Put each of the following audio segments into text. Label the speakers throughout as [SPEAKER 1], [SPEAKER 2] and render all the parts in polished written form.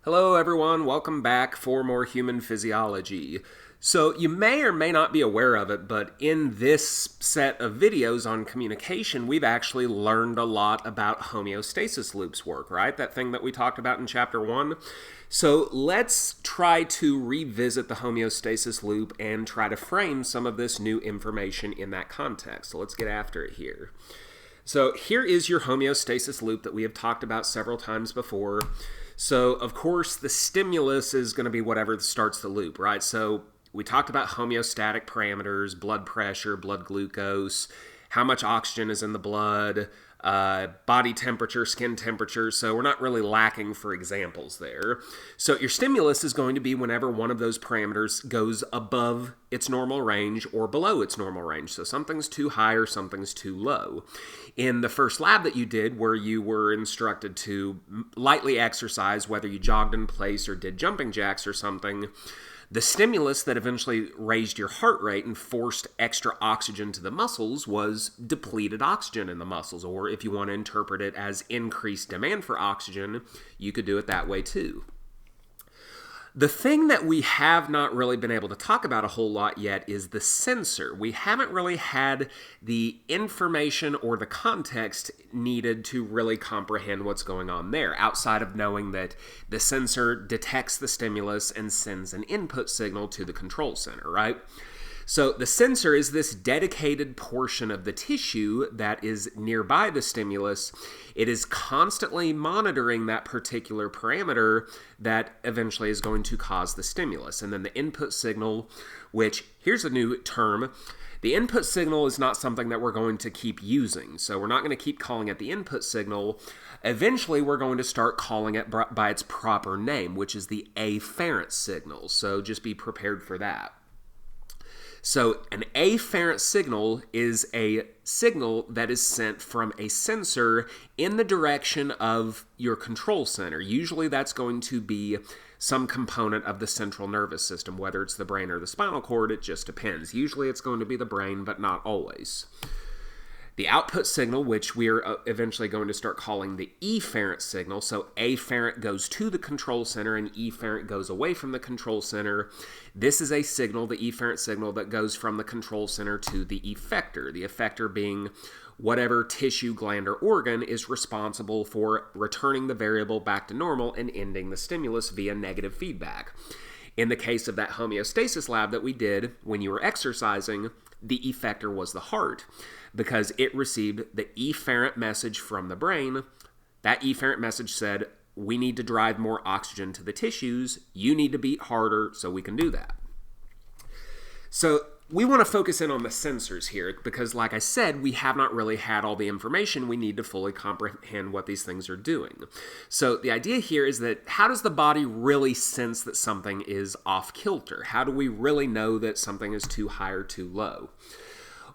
[SPEAKER 1] Hello everyone, welcome back for more human physiology. So you may or may not be aware of it, but in this set of videos on communication, we've actually learned a lot about homeostasis loops work, right? That thing that we talked about in chapter 1. So let's try to revisit the homeostasis loop and try to frame some of this new information in that context. So let's get after it here. So here is your homeostasis loop that we have talked about several times before. So, of course, the stimulus is going to be whatever starts the loop, right? So we talked about homeostatic parameters, blood pressure, blood glucose, how much oxygen is in the blood, body temperature, skin temperature. So we're not really lacking for examples there. So your stimulus is going to be whenever one of those parameters goes above its normal range or below its normal range. So something's too high or something's too low. In the first lab that you did, where you were instructed to lightly exercise, whether you jogged in place or did jumping jacks or something, the stimulus that eventually raised your heart rate and forced extra oxygen to the muscles was depleted oxygen in the muscles, or if you want to interpret it as increased demand for oxygen, you could do it that way too. The thing that we have not really been able to talk about a whole lot yet is the sensor. We haven't really had the information or the context needed to really comprehend what's going on there, outside of knowing that the sensor detects the stimulus and sends an input signal to the control center, right? So the sensor is this dedicated portion of the tissue that is nearby the stimulus. It is constantly monitoring that particular parameter that eventually is going to cause the stimulus. And then the input signal, which, here's a new term, the input signal is not something that we're going to keep using. So we're not going to keep calling it the input signal. Eventually, we're going to start calling it by its proper name, which is the afferent signal. So just be prepared for that. So an afferent signal is a signal that is sent from a sensor in the direction of your control center. Usually that's going to be some component of the central nervous system, whether it's the brain or the spinal cord, it just depends. Usually it's going to be the brain, but not always. The output signal, which we're eventually going to start calling the efferent signal, so afferent goes to the control center and efferent goes away from the control center. This is a signal, the efferent signal, that goes from the control center to the effector. The effector being whatever tissue, gland, or organ is responsible for returning the variable back to normal and ending the stimulus via negative feedback. In the case of that homeostasis lab that we did when you were exercising, the effector was the heart, because it received the efferent message from the brain. That efferent message said, we need to drive more oxygen to the tissues, you need to beat harder so we can do that. So we want to focus in on the sensors here because, like I said, we have not really had all the information we need to fully comprehend what these things are doing. So the idea here is that how does the body really sense that something is off kilter? How do we really know that something is too high or too low?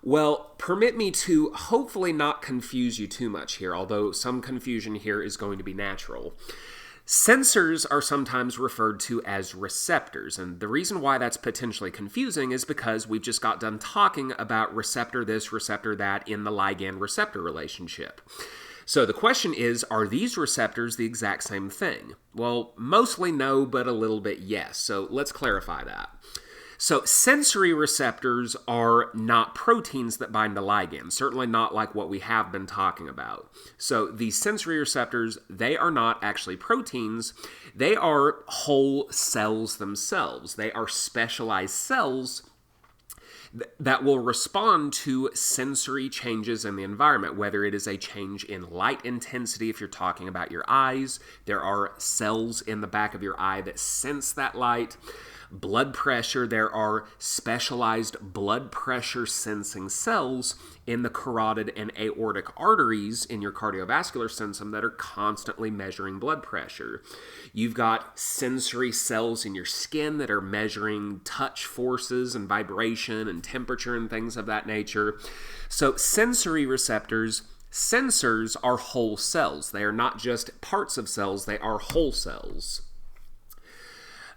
[SPEAKER 1] Well, permit me to hopefully not confuse you too much here, although some confusion here is going to be natural. Sensors are sometimes referred to as receptors, and the reason why that's potentially confusing is because we've just got done talking about receptor this, receptor that in the ligand-receptor relationship. So the question is, are these receptors the exact same thing? Well, mostly no, but a little bit yes, so let's clarify that. So sensory receptors are not proteins that bind to ligands, certainly not like what we have been talking about. So these sensory receptors, they are not actually proteins, they are whole cells themselves. They are specialized cells that will respond to sensory changes in the environment, whether it is a change in light intensity. If you're talking about your eyes, there are cells in the back of your eye that sense that light. Blood pressure, there are specialized blood pressure sensing cells in the carotid and aortic arteries in your cardiovascular system that are constantly measuring blood pressure. You've got sensory cells in your skin that are measuring touch forces and vibration and temperature and things of that nature. So sensory receptors, sensors are whole cells. They are not just parts of cells, they are whole cells.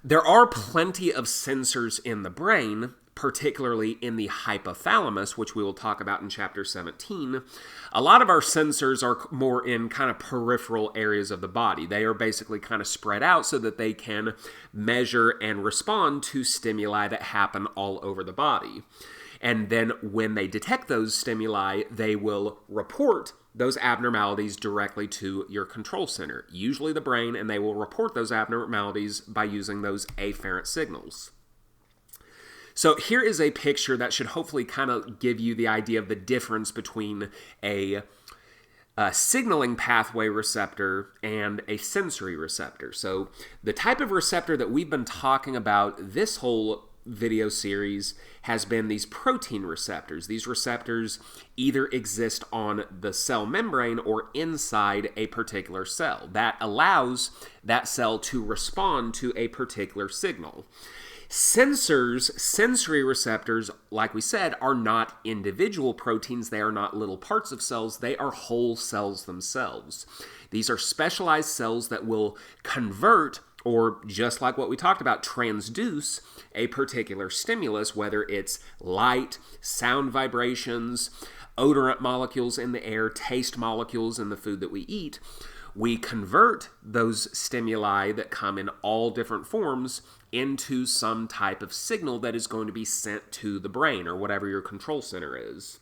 [SPEAKER 1] There are plenty of sensors in the brain, particularly in the hypothalamus, which we will talk about in chapter 17, a lot of our sensors are more in kind of peripheral areas of the body. They are basically kind of spread out so that they can measure and respond to stimuli that happen all over the body. And then when they detect those stimuli, they will report those abnormalities directly to your control center, usually the brain, and they will report those abnormalities by using those afferent signals. So here is a picture that should hopefully kind of give you the idea of the difference between a signaling pathway receptor and a sensory receptor. So the type of receptor that we've been talking about this whole video series has been these protein receptors. These receptors either exist on the cell membrane or inside a particular cell. That allows that cell to respond to a particular signal. Sensory receptors, like we said, are not individual proteins. They are not little parts of cells. They are whole cells themselves. These are specialized cells that will convert, or just like what we talked about, transduce a particular stimulus, whether it's light, sound vibrations, odorant molecules in the air, taste molecules in the food that we eat. We convert those stimuli that come in all different forms into some type of signal that is going to be sent to the brain or whatever your control center is.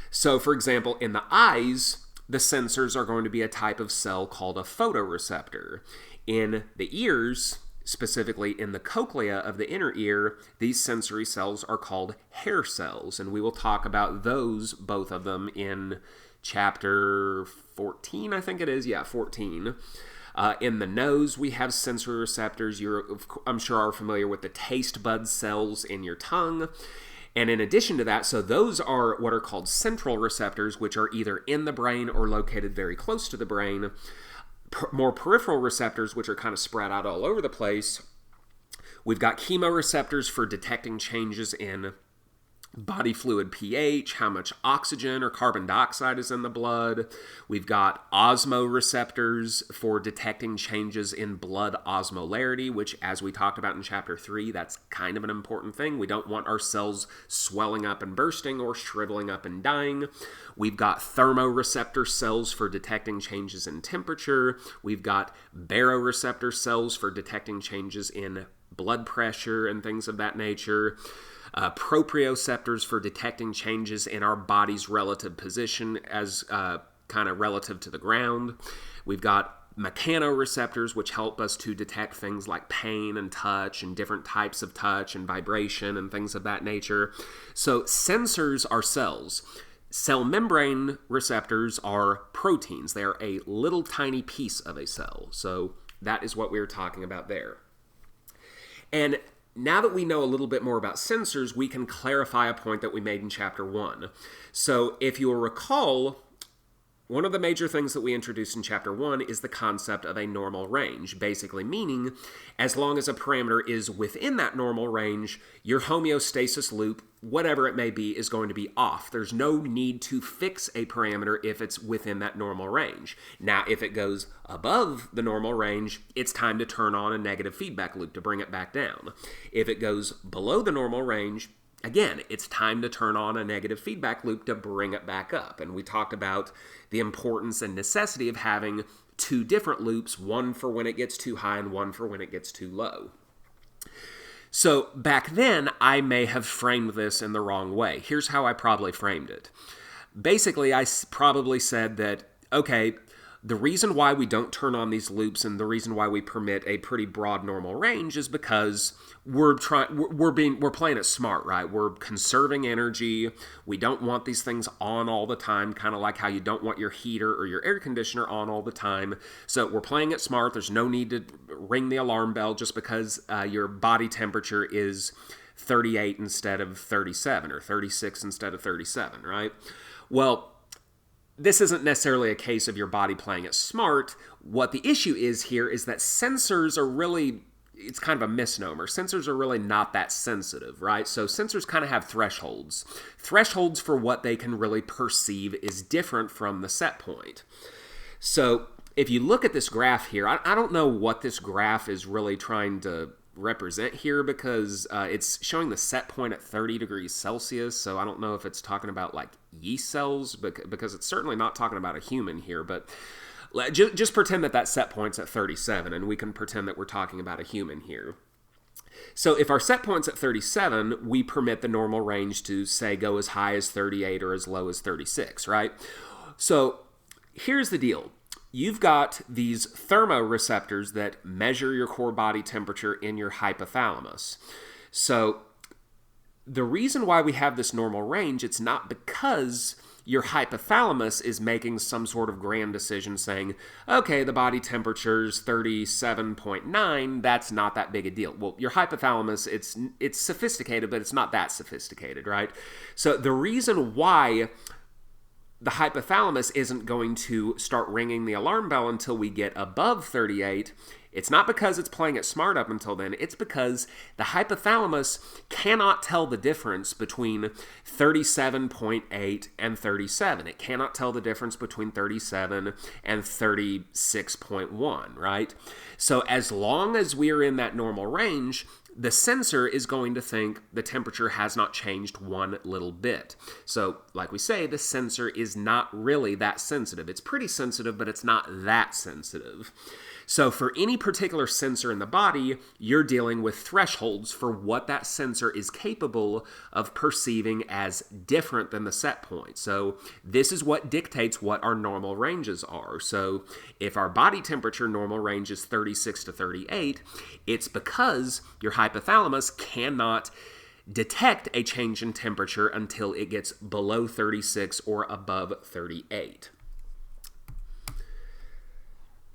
[SPEAKER 1] So, for example, in the eyes, the sensors are going to be a type of cell called a photoreceptor. In the ears, specifically in the cochlea of the inner ear, these sensory cells are called hair cells, and we will talk about those, both of them, in chapter 14, I think it is. Yeah, 14. In the nose, we have sensory receptors. I'm sure are familiar with the taste bud cells in your tongue. And in addition to that, so those are what are called central receptors, which are either in the brain or located very close to the brain. More peripheral receptors, which are kind of spread out all over the place. We've got chemoreceptors for detecting changes in body fluid pH, how much oxygen or carbon dioxide is in the blood. We've got osmoreceptors for detecting changes in blood osmolarity, which, as we talked about in chapter 3, that's kind of an important thing. We don't want our cells swelling up and bursting or shriveling up and dying. We've got thermoreceptor cells for detecting changes in temperature. We've got baroreceptor cells for detecting changes in blood pressure and things of that nature. Proprioceptors for detecting changes in our body's relative position as kind of relative to the ground. We've got mechanoreceptors, which help us to detect things like pain and touch and different types of touch and vibration and things of that nature. So sensors are cells. Cell membrane receptors are proteins. They are a little tiny piece of a cell. So that is what we were talking about there. And now that we know a little bit more about sensors, we can clarify a point that we made in chapter 1. So if you'll recall, one of the major things that we introduced in chapter 1 is the concept of a normal range, basically meaning as long as a parameter is within that normal range, your homeostasis loop, whatever it may be, is going to be off. There's no need to fix a parameter if it's within that normal range. Now, if it goes above the normal range, it's time to turn on a negative feedback loop to bring it back down. If it goes below the normal range, again, it's time to turn on a negative feedback loop to bring it back up. And we talked about the importance and necessity of having two different loops, one for when it gets too high and one for when it gets too low. So back then, I may have framed this in the wrong way. Here's how I probably framed it. Basically, I probably said that, okay, the reason why we don't turn on these loops and the reason why we permit a pretty broad normal range is because we're playing it smart, right? We're conserving energy. We don't want these things on all the time, kind of like how you don't want your heater or your air conditioner on all the time. So we're playing it smart. There's no need to ring the alarm bell just because your body temperature is 38 instead of 37 or 36 instead of 37, right? Well, this isn't necessarily a case of your body playing it smart. What the issue is here is that sensors are really, it's kind of a misnomer. Sensors are really not that sensitive, right? So sensors kind of have thresholds. Thresholds for what they can really perceive is different from the set point. So if you look at this graph here, I don't know what this graph is really trying to represent here because it's showing the set point at 30 degrees Celsius, so I don't know if it's talking about like yeast cells, because it's certainly not talking about a human here, but just pretend that set point's at 37, and we can pretend that we're talking about a human here. So if our set point's at 37, we permit the normal range to, say, go as high as 38 or as low as 36, right? So here's the deal. You've got these thermoreceptors that measure your core body temperature in your hypothalamus. So the reason why we have this normal range, it's not because your hypothalamus is making some sort of grand decision saying, okay, the body temperature's 37.9, that's not that big a deal. Well, your hypothalamus, it's sophisticated, but it's not that sophisticated, right? So the reason why the hypothalamus isn't going to start ringing the alarm bell until we get above 38, it's not because it's playing it smart up until then. It's because the hypothalamus cannot tell the difference between 37.8 and 37. It cannot tell the difference between 37 and 36.1, right? So as long as we're in that normal range, the sensor is going to think the temperature has not changed one little bit. So, like we say, the sensor is not really that sensitive. It's pretty sensitive, but it's not that sensitive. So for any particular sensor in the body, you're dealing with thresholds for what that sensor is capable of perceiving as different than the set point. So this is what dictates what our normal ranges are. So if our body temperature normal range is 36 to 38, it's because your hypothalamus cannot detect a change in temperature until it gets below 36 or above 38.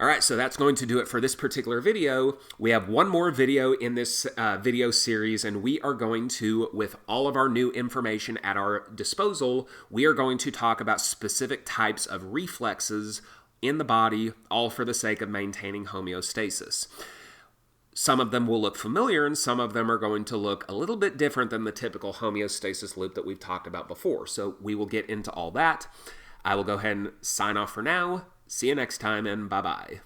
[SPEAKER 1] All right, so that's going to do it for this particular video. We have one more video in this video series, and we are going to, with all of our new information at our disposal, we are going to talk about specific types of reflexes in the body, all for the sake of maintaining homeostasis. Some of them will look familiar, and some of them are going to look a little bit different than the typical homeostasis loop that we've talked about before. So we will get into all that. I will go ahead and sign off for now. See you next time, and bye-bye.